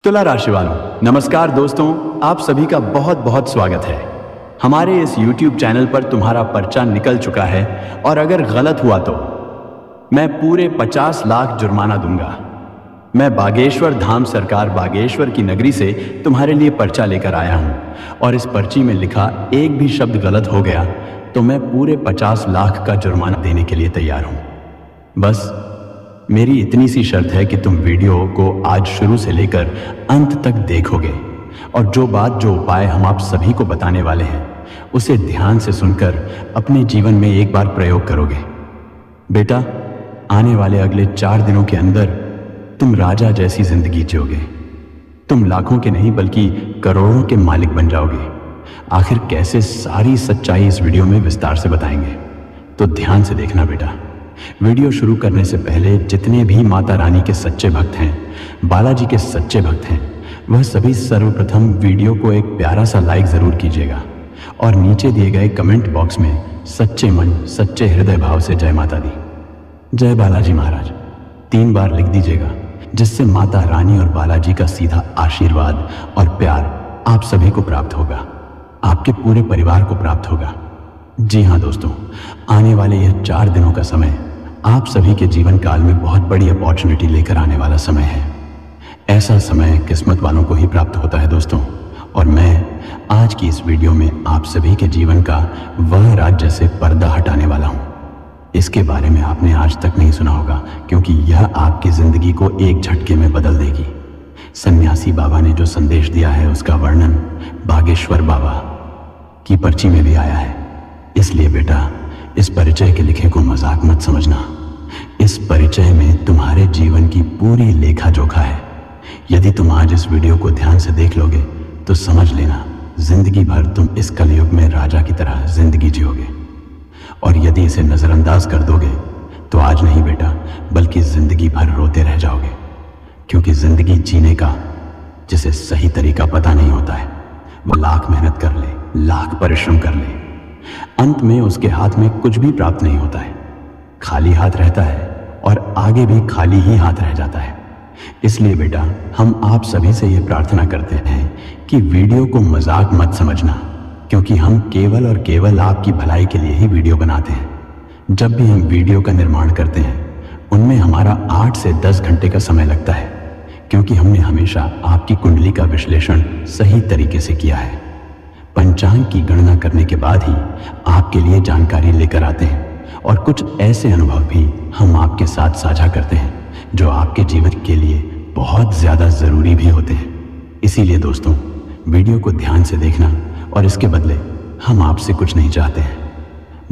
तुला राशि वालों, नमस्कार दोस्तों, आप सभी का बहुत बहुत स्वागत है। हमारे इस YouTube चैनल पर तुम्हारा पर्चा निकल चुका है और अगर गलत हुआ तो मैं पूरे 50 लाख जुर्माना दूंगा। मैं बागेश्वर धाम सरकार बागेश्वर की नगरी से तुम्हारे लिए पर्चा लेकर आया हूं और इस पर्ची में लिखा एक भी शब्द गलत हो गया तो मैं पूरे 50 लाख का जुर्माना देने के लिए तैयार हूं। बस मेरी इतनी सी शर्त है कि तुम वीडियो को आज शुरू से लेकर अंत तक देखोगे और जो बात जो उपाय हम आप सभी को बताने वाले हैं उसे ध्यान से सुनकर अपने जीवन में एक बार प्रयोग करोगे। बेटा, आने वाले अगले 4 दिनों के अंदर तुम राजा जैसी जिंदगी जियोगे। तुम लाखों के नहीं बल्कि करोड़ों के मालिक बन जाओगे। आखिर कैसे, सारी सच्चाई इस वीडियो में विस्तार से बताएंगे, तो ध्यान से देखना बेटा। वीडियो शुरू करने से पहले जितने भी माता रानी के सच्चे भक्त हैं, बालाजी के सच्चे भक्त हैं, वह सभी सर्वप्रथम वीडियो को एक प्यारा सा लाइक ज़रूर कीजिएगा और नीचे दिए गए कमेंट बॉक्स में सच्चे मन सच्चे हृदय भाव से जय माता दी, जय बालाजी महाराज 3 बार लिख दीजिएगा, जिससे माता रानी और बालाजी का सीधा आशीर्वाद और प्यार आप सभी को प्राप्त होगा, आपके पूरे परिवार को प्राप्त होगा। जी हाँ दोस्तों, आने वाले यह 4 दिनों का समय आप सभी के जीवन काल में बहुत बड़ी अपॉर्चुनिटी लेकर आने वाला समय है। ऐसा समय किस्मत वालों को ही प्राप्त होता है दोस्तों, और मैं आज की इस वीडियो में आप सभी के जीवन का वह राज्य से पर्दा हटाने वाला हूँ। इसके बारे में आपने आज तक नहीं सुना होगा, क्योंकि यह आपकी जिंदगी को एक झटके में बदल देगी। सन्यासी बाबा ने जो संदेश दिया है उसका वर्णन बागेश्वर बाबा की पर्ची में भी आया है। इसलिए बेटा, इस परिचय के लिखे को मजाक मत समझना। इस परिचय में तुम्हारे जीवन की पूरी लेखा जोखा है। यदि तुम आज इस वीडियो को ध्यान से देख लोगे तो समझ लेना, जिंदगी भर तुम इस कलयुग में राजा की तरह जिंदगी जियोगे। और यदि इसे नजरअंदाज कर दोगे तो आज नहीं बेटा, बल्कि जिंदगी भर रोते रह जाओगे, क्योंकि जिंदगी जीने का जिसे सही तरीका पता नहीं होता है, वह लाख मेहनत कर ले, लाख परिश्रम कर ले, अंत में उसके हाथ में कुछ भी प्राप्त नहीं होता है। खाली हाथ रहता है और आगे भी खाली ही हाथ रह जाता है। इसलिए बेटा, हम आप सभी से ये प्रार्थना करते हैं कि वीडियो को मजाक मत समझना, क्योंकि हम केवल और केवल आपकी भलाई के लिए ही वीडियो बनाते हैं। जब भी हम वीडियो का निर्माण करते हैं उनमें हमारा 8 से 10 घंटे का समय लगता है, क्योंकि हमने हमेशा आपकी कुंडली का विश्लेषण सही तरीके से किया है। पंचांग की गणना करने के बाद ही आपके लिए जानकारी लेकर आते हैं और कुछ ऐसे अनुभव भी हम आपके साथ साझा करते हैं जो आपके जीवन के लिए बहुत ज़्यादा ज़रूरी भी होते हैं। इसीलिए दोस्तों, वीडियो को ध्यान से देखना और इसके बदले हम आपसे कुछ नहीं चाहते हैं।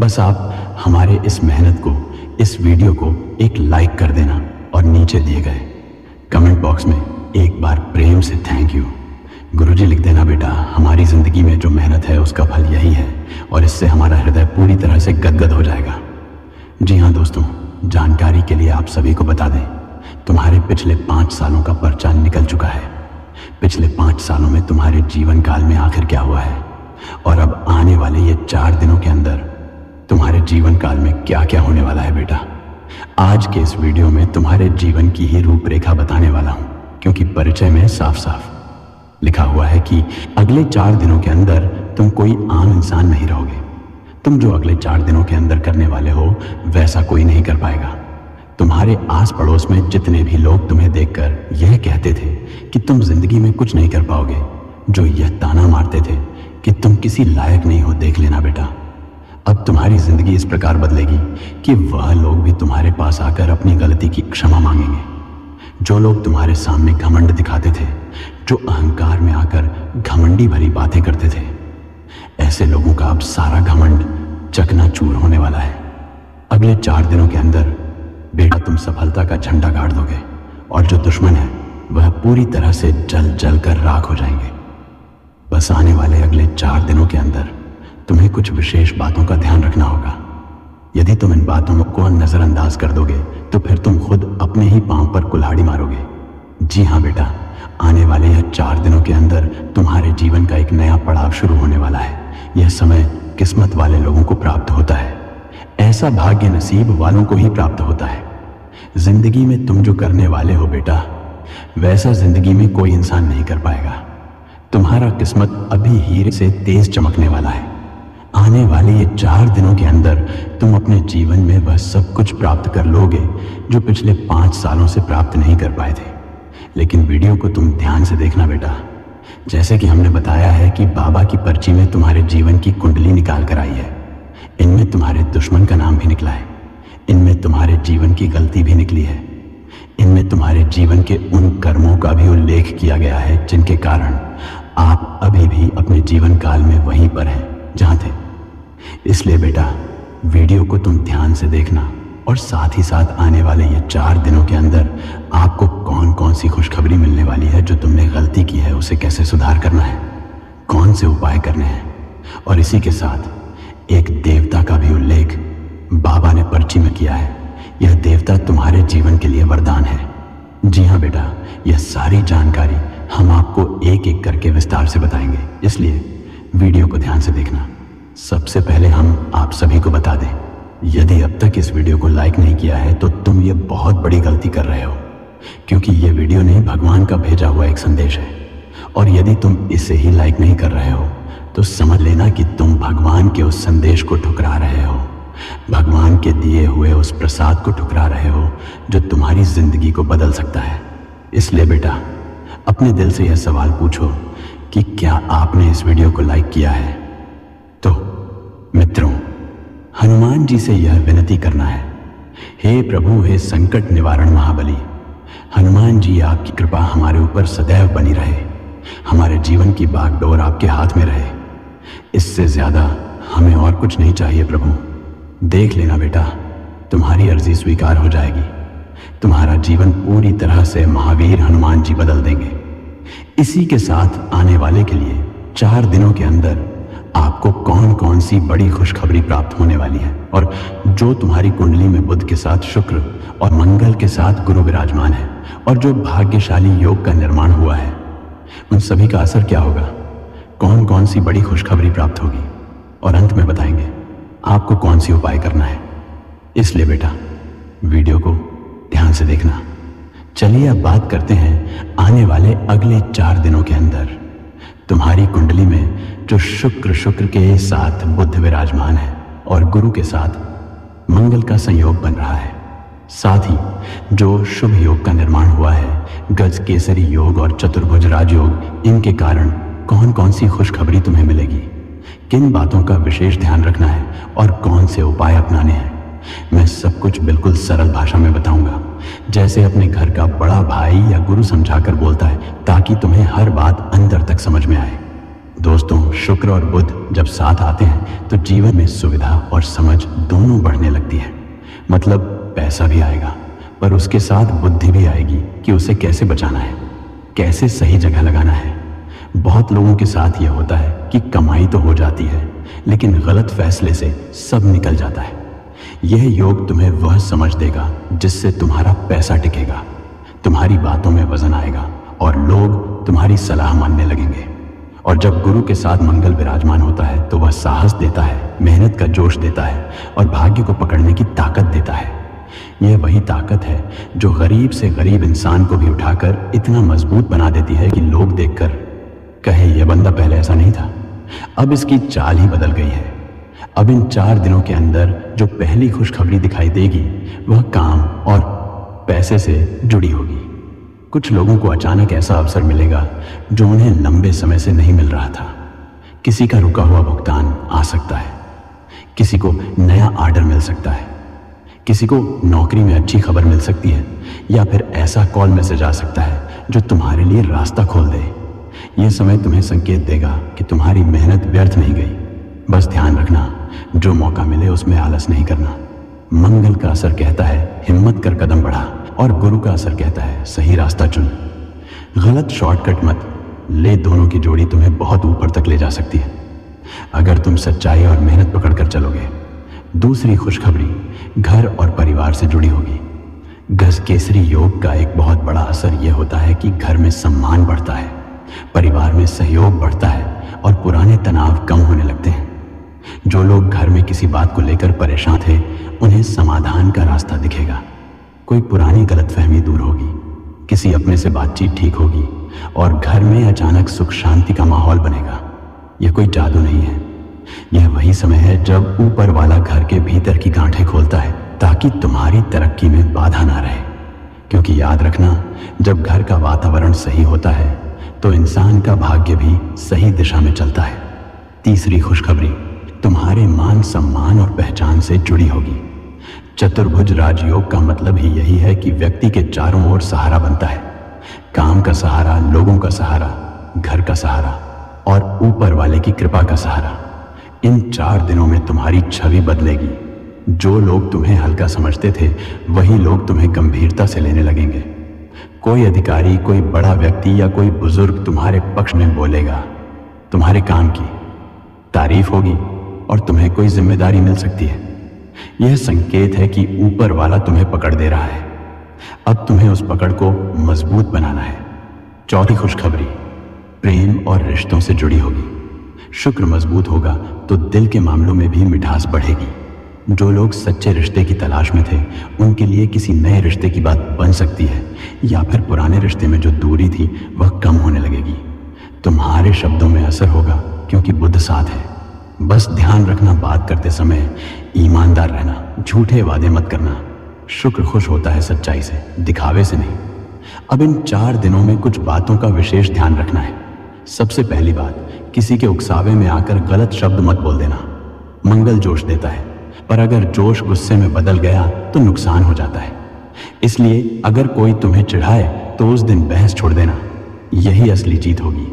बस आप हमारे इस मेहनत को, इस वीडियो को एक लाइक कर देना और नीचे दिए गए कमेंट बॉक्स में एक बार प्रेम से थैंक यू गुरुजी लिख देना बेटा। हमारी ज़िंदगी में जो मेहनत है उसका फल यही है और इससे हमारा हृदय पूरी तरह से गदगद हो जाएगा। जी हाँ दोस्तों, जानकारी के लिए आप सभी को बता दें, तुम्हारे पिछले 5 सालों का पर्चा निकल चुका है। पिछले 5 सालों में तुम्हारे जीवन काल में आखिर क्या हुआ है और अब आने वाले ये 4 दिनों के अंदर तुम्हारे जीवन काल में क्या क्या होने वाला है बेटा। आज के इस वीडियो में तुम्हारे जीवन की ही रूपरेखा बताने वाला हूँ, क्योंकि परिचय में साफ साफ लिखा हुआ है कि अगले 4 दिनों के अंदर तुम कोई आम इंसान नहीं रहोगे। तुम जो अगले 4 दिनों के अंदर करने वाले हो वैसा कोई नहीं कर पाएगा। तुम्हारे आस पड़ोस में जितने भी लोग तुम्हें देखकर यह कहते थे कि तुम जिंदगी में कुछ नहीं कर पाओगे, जो यह ताना मारते थे कि तुम किसी लायक नहीं हो, देख लेना बेटा, अब तुम्हारी जिंदगी इस प्रकार बदलेगी कि वह लोग भी तुम्हारे पास आकर अपनी गलती की क्षमा मांगेंगे। जो लोग तुम्हारे सामने घमंड दिखाते थे, जो अहंकार में आकर घमंडी भरी बातें करते थे, ऐसे लोगों का अब सारा घमंड चकनाचूर होने वाला है। अगले 4 दिनों के अंदर बेटा तुम सफलता का झंडा गाड़ दोगे और जो दुश्मन है वह पूरी तरह से जल जल कर राख हो जाएंगे। बस आने वाले अगले 4 दिनों के अंदर तुम्हें कुछ विशेष बातों का ध्यान रखना होगा। यदि तुम इन बातों को नजरअंदाज कर दोगे तो फिर तुम खुद अपने ही पांव पर कुल्हाड़ी मारोगे। जी हाँ बेटा, आने वाले यह 4 दिनों के अंदर तुम्हारे जीवन का एक नया पड़ाव शुरू होने वाला है। यह समय किस्मत वाले लोगों को प्राप्त होता है। ऐसा भाग्य नसीब वालों को ही प्राप्त होता है। जिंदगी में तुम जो करने वाले हो बेटा, वैसा जिंदगी में कोई इंसान नहीं कर पाएगा। तुम्हारा किस्मत अभी हीरे से तेज चमकने वाला है। आने वाले ये 4 दिनों के अंदर तुम अपने जीवन में वह सब कुछ प्राप्त कर लोगे जो पिछले 5 सालों से प्राप्त नहीं कर पाए थे। लेकिन वीडियो को तुम ध्यान से देखना बेटा। जैसे कि हमने बताया है कि बाबा की पर्ची में तुम्हारे जीवन की कुंडली निकाल कर आई है। इनमें तुम्हारे दुश्मन का नाम भी निकला है, इनमें तुम्हारे जीवन की गलती भी निकली है, इनमें तुम्हारे जीवन के उन कर्मों का भी उल्लेख किया गया है जिनके कारण आप अभी भी अपने जीवन काल में वहीं पर हैं जहां थे। इसलिए बेटा वीडियो को तुम ध्यान से देखना और साथ ही साथ आने वाले ये 4 दिनों के अंदर आपको कौन कौन सी खुशखबरी मिलने वाली है, जो तुमने गलती की है उसे कैसे सुधार करना है, कौन से उपाय करने हैं। और इसी के साथ एक देवता का भी उल्लेख बाबा ने पर्ची में किया है। यह देवता तुम्हारे जीवन के लिए वरदान है। जी हाँ बेटा, यह सारी जानकारी हम आपको एक एक करके विस्तार से बताएंगे, इसलिए वीडियो को ध्यान से देखना। सबसे पहले हम आप सभी को बता दें, यदि अब तक इस वीडियो को लाइक नहीं किया है तो तुम ये बहुत बड़ी गलती कर रहे हो, क्योंकि ये वीडियो नहीं भगवान का भेजा हुआ एक संदेश है। और यदि तुम इसे ही लाइक नहीं कर रहे हो तो समझ लेना कि तुम भगवान के उस संदेश को ठुकरा रहे हो, भगवान के दिए हुए उस प्रसाद को ठुकरा रहे हो जो तुम्हारी जिंदगी को बदल सकता है। इसलिए बेटा अपने दिल से यह सवाल पूछो कि क्या आपने इस वीडियो को लाइक किया है। तो मित्रों, हनुमान जी से यह विनती करना है, हे प्रभु, हे संकट निवारण महाबली, हनुमान जी आपकी कृपा हमारे ऊपर सदैव बनी रहे, हमारे जीवन की बागडोर आपके हाथ में रहे। इससे ज्यादा हमें और कुछ नहीं चाहिए प्रभु। देख लेना बेटा, तुम्हारी अर्जी स्वीकार हो जाएगी। तुम्हारा जीवन पूरी तरह से महावीर हनुमान जी बदल देंगे। इसी के साथ आने वाले के लिए 4 दिनों के अंदर आपको कौन कौन सी बड़ी खुशखबरी प्राप्त होने वाली है, और जो तुम्हारी कुंडली में बुध के साथ शुक्र और मंगल के साथ गुरु विराजमान है, और जो भाग्यशाली योग का निर्माण हुआ है, उन सभी का असर क्या होगा, कौन कौन सी बड़ी खुशखबरी प्राप्त होगी, और अंत में बताएंगे आपको कौन सी उपाय करना है। इसलिए बेटा वीडियो को ध्यान से देखना। चलिए अब बात करते हैं आने वाले अगले 4 दिनों के अंदर तुम्हारी कुंडली में जो शुक्र के साथ बुध विराजमान है और गुरु के साथ मंगल का संयोग बन रहा है, साथ ही जो शुभ योग का निर्माण हुआ है, गज केसरी योग और चतुर्भुज राजयोग, इनके कारण कौन कौन सी खुशखबरी तुम्हें मिलेगी, किन बातों का विशेष ध्यान रखना है और कौन से उपाय अपनाने हैं, मैं सब कुछ बिल्कुल सरल भाषा में बताऊंगा, जैसे अपने घर का बड़ा भाई या गुरु समझाकर बोलता है, ताकि तुम्हें हर बात अंदर तक समझ में आए। दोस्तों, शुक्र और बुध जब साथ आते हैं तो जीवन में सुविधा और समझ दोनों बढ़ने लगती है। मतलब पैसा भी आएगा, पर उसके साथ बुद्धि भी आएगी कि उसे कैसे बचाना है, कैसे सही जगह लगाना है। बहुत लोगों के साथ यह होता है कि कमाई तो हो जाती है, लेकिन गलत फैसले से सब निकल जाता है। यह योग तुम्हें वह समझ देगा जिससे तुम्हारा पैसा टिकेगा, तुम्हारी बातों में वजन आएगा और लोग तुम्हारी सलाह मानने लगेंगे। और जब गुरु के साथ मंगल विराजमान होता है तो वह साहस देता है, मेहनत का जोश देता है और भाग्य को पकड़ने की ताकत देता है। यह वही ताकत है जो गरीब से गरीब इंसान को भी उठाकर इतना मजबूत बना देती है कि लोग देखकर कहे, यह बंदा पहले ऐसा नहीं था। अब इसकी चाल ही बदल गई है। अब इन 4 दिनों के अंदर जो पहली खुशखबरी दिखाई देगी वह काम और पैसे से जुड़ी होगी। कुछ लोगों को अचानक ऐसा अवसर मिलेगा जो उन्हें लंबे समय से नहीं मिल रहा था। किसी का रुका हुआ भुगतान आ सकता है, किसी को नया ऑर्डर मिल सकता है, किसी को नौकरी में अच्छी खबर मिल सकती है, या फिर ऐसा कॉल मैसेज आ सकता है जो तुम्हारे लिए रास्ता खोल दे। यह समय तुम्हें संकेत देगा कि तुम्हारी मेहनत व्यर्थ नहीं गई। बस ध्यान रखना, जो मौका मिले उसमें आलस नहीं करना। मंगल का असर कहता है हिम्मत कर कदम बढ़ा, और गुरु का असर कहता है सही रास्ता चुन। गलत शॉर्टकट मत ले, दोनों की जोड़ी तुम्हें बहुत ऊपर तक ले जा सकती है अगर तुम सच्चाई और मेहनत पकड़कर चलोगे। दूसरी खुशखबरी घर और परिवार से जुड़ी होगी। गज केसरी योग का एक बहुत बड़ा असर यह होता है कि घर में सम्मान बढ़ता है, परिवार में सहयोग बढ़ता है और पुराने तनाव कम होने लगते हैं। जो लोग घर में किसी बात को लेकर परेशान थे, उन्हें समाधान का रास्ता दिखेगा। कोई पुरानी गलतफहमी दूर होगी, किसी अपने से बातचीत ठीक होगी और घर में अचानक सुख शांति का माहौल बनेगा। यह कोई जादू नहीं है, यह वही समय है जब ऊपर वाला घर के भीतर की गांठें खोलता है ताकि तुम्हारी तरक्की में बाधा ना रहे। क्योंकि याद रखना, जब घर का वातावरण सही होता है तो इंसान का भाग्य भी सही दिशा में चलता है। तीसरी खुशखबरी तुम्हारे मान सम्मान और पहचान से जुड़ी होगी। चतुर्भुज राजयोग का मतलब ही यही है कि व्यक्ति के चारों ओर सहारा बनता है। काम का सहारा, लोगों का सहारा, घर का सहारा और ऊपर वाले की कृपा का सहारा। इन 4 दिनों में तुम्हारी छवि बदलेगी। जो लोग तुम्हें हल्का समझते थे वही लोग तुम्हें गंभीरता से लेने लगेंगे। कोई अधिकारी, कोई बड़ा व्यक्ति या कोई बुजुर्ग तुम्हारे पक्ष में बोलेगा। तुम्हारे काम की तारीफ होगी और तुम्हें कोई जिम्मेदारी मिल सकती है। यह संकेत है कि ऊपर वाला तुम्हें पकड़ दे रहा है। अब तुम्हें उस पकड़ को मजबूत बनाना है। चौथी खुशखबरी प्रेम और रिश्तों से जुड़ी होगी। शुक्र मजबूत होगा तो दिल के मामलों में भी मिठास बढ़ेगी। जो लोग सच्चे रिश्ते की तलाश में थे उनके लिए किसी नए रिश्ते की बात बन सकती है, या फिर पुराने रिश्ते में जो दूरी थी वह कम होने लगेगी। तुम्हारे शब्दों में असर होगा क्योंकि बुध साथ है। बस ध्यान रखना, बात करते समय ईमानदार रहना, झूठे वादे मत करना। शुक्र खुश होता है सच्चाई से, दिखावे से नहीं। अब इन 4 दिनों में कुछ बातों का विशेष ध्यान रखना है। सबसे पहली बात, किसी के उकसावे में आकर गलत शब्द मत बोल देना। मंगल जोश देता है, पर अगर जोश गुस्से में बदल गया तो नुकसान हो जाता है। इसलिए अगर कोई तुम्हें चिढ़ाए तो उस दिन बहस छोड़ देना, यही असली जीत होगी।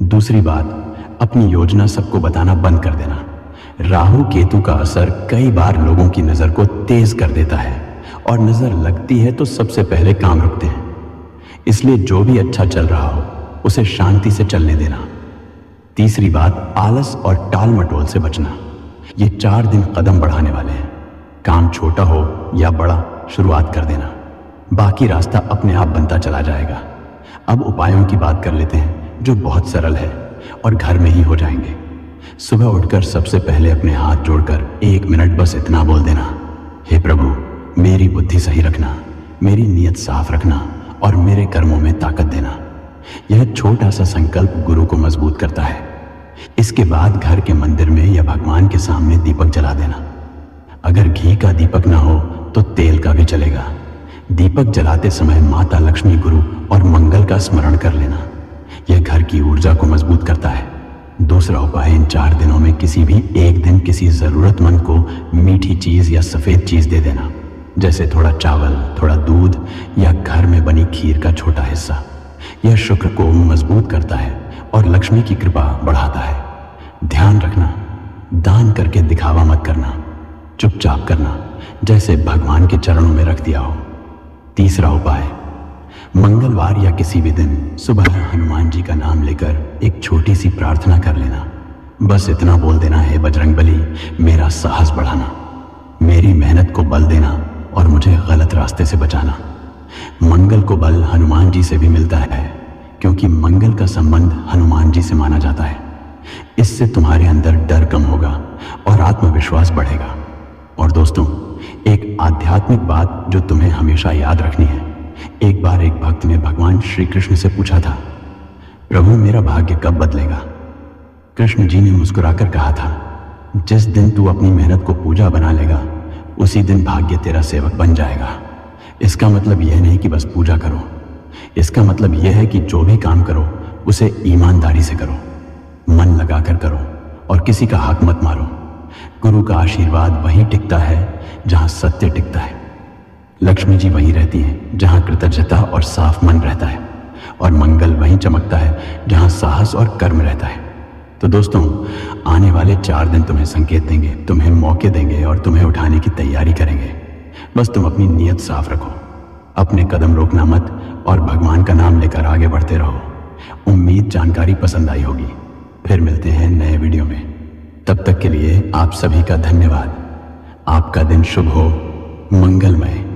दूसरी बात, अपनी योजना सबको बताना बंद कर देना। राहु केतु का असर कई बार लोगों की नजर को तेज कर देता है और नजर लगती है तो सबसे पहले काम रुकते हैं। इसलिए जो भी अच्छा चल रहा हो उसे शांति से चलने देना। तीसरी बात, आलस और टाल मटोल से बचना। ये 4 दिन कदम बढ़ाने वाले हैं। काम छोटा हो या बड़ा, शुरुआत कर देना, बाकी रास्ता अपने आप बनता चला जाएगा। अब उपायों की बात कर लेते हैं जो बहुत सरल है और घर में ही हो जाएंगे। सुबह उठकर सबसे पहले अपने हाथ जोड़कर 1 मिनट बस इतना बोल देना, हे प्रभु, मेरी बुद्धि सही रखना, मेरी नीयत साफ रखना और मेरे कर्मों में ताकत देना। यह छोटा सा संकल्प गुरु को मजबूत करता है। इसके बाद घर के मंदिर में या भगवान के सामने दीपक जला देना। अगर घी का दीपक ना हो तो तेल का भी चलेगा। दीपक जलाते समय माता लक्ष्मी, गुरु और मंगल का स्मरण कर लेना। यह घर की ऊर्जा को मजबूत करता है। दूसरा उपाय, इन 4 दिनों में किसी भी एक दिन किसी जरूरतमंद को मीठी चीज या सफेद चीज दे देना, जैसे थोड़ा चावल, थोड़ा दूध या घर में बनी खीर का छोटा हिस्सा। यह शुक्र को मजबूत करता है और लक्ष्मी की कृपा बढ़ाता है। ध्यान रखना, दान करके दिखावा मत करना, चुपचाप करना, जैसे भगवान के चरणों में रख दिया हो। तीसरा उपाय, मंगलवार या किसी भी दिन सुबह हनुमान जी का नाम लेकर एक छोटी सी प्रार्थना कर लेना। बस इतना बोल देना, हे बजरंगबली, मेरा साहस बढ़ाना, मेरी मेहनत को बल देना और मुझे गलत रास्ते से बचाना। मंगल को बल हनुमान जी से भी मिलता है क्योंकि मंगल का संबंध हनुमान जी से माना जाता है। इससे तुम्हारे अंदर डर कम होगा और आत्मविश्वास बढ़ेगा। और दोस्तों, एक आध्यात्मिक बात जो तुम्हें हमेशा याद रखनी है। एक बार एक भक्त ने भगवान श्री कृष्ण से पूछा था, प्रभु, मेरा भाग्य कब बदलेगा? कृष्ण जी ने मुस्कुराकर कहा था, जिस दिन तू अपनी मेहनत को पूजा बना लेगा उसी दिन भाग्य तेरा सेवक बन जाएगा। इसका मतलब यह नहीं कि बस पूजा करो, इसका मतलब यह है कि जो भी काम करो उसे ईमानदारी से करो, मन लगाकर करो और किसी का हक मत मारो। गुरु का आशीर्वाद वहीं टिकता है जहां सत्य टिकता है। लक्ष्मी जी वहीं रहती हैं जहां कृतज्ञता और साफ मन रहता है, और मंगल वहीं चमकता है जहां साहस और कर्म रहता है। तो दोस्तों, आने वाले 4 दिन तुम्हें संकेत देंगे, तुम्हें मौके देंगे और तुम्हें उठाने की तैयारी करेंगे। बस तुम अपनी नीयत साफ रखो, अपने कदम रोकना मत और भगवान का नाम लेकर आगे बढ़ते रहो। उम्मीद जानकारी पसंद आई होगी। फिर मिलते हैं नए वीडियो में। तब तक के लिए आप सभी का धन्यवाद। आपका दिन शुभ हो, मंगलमय।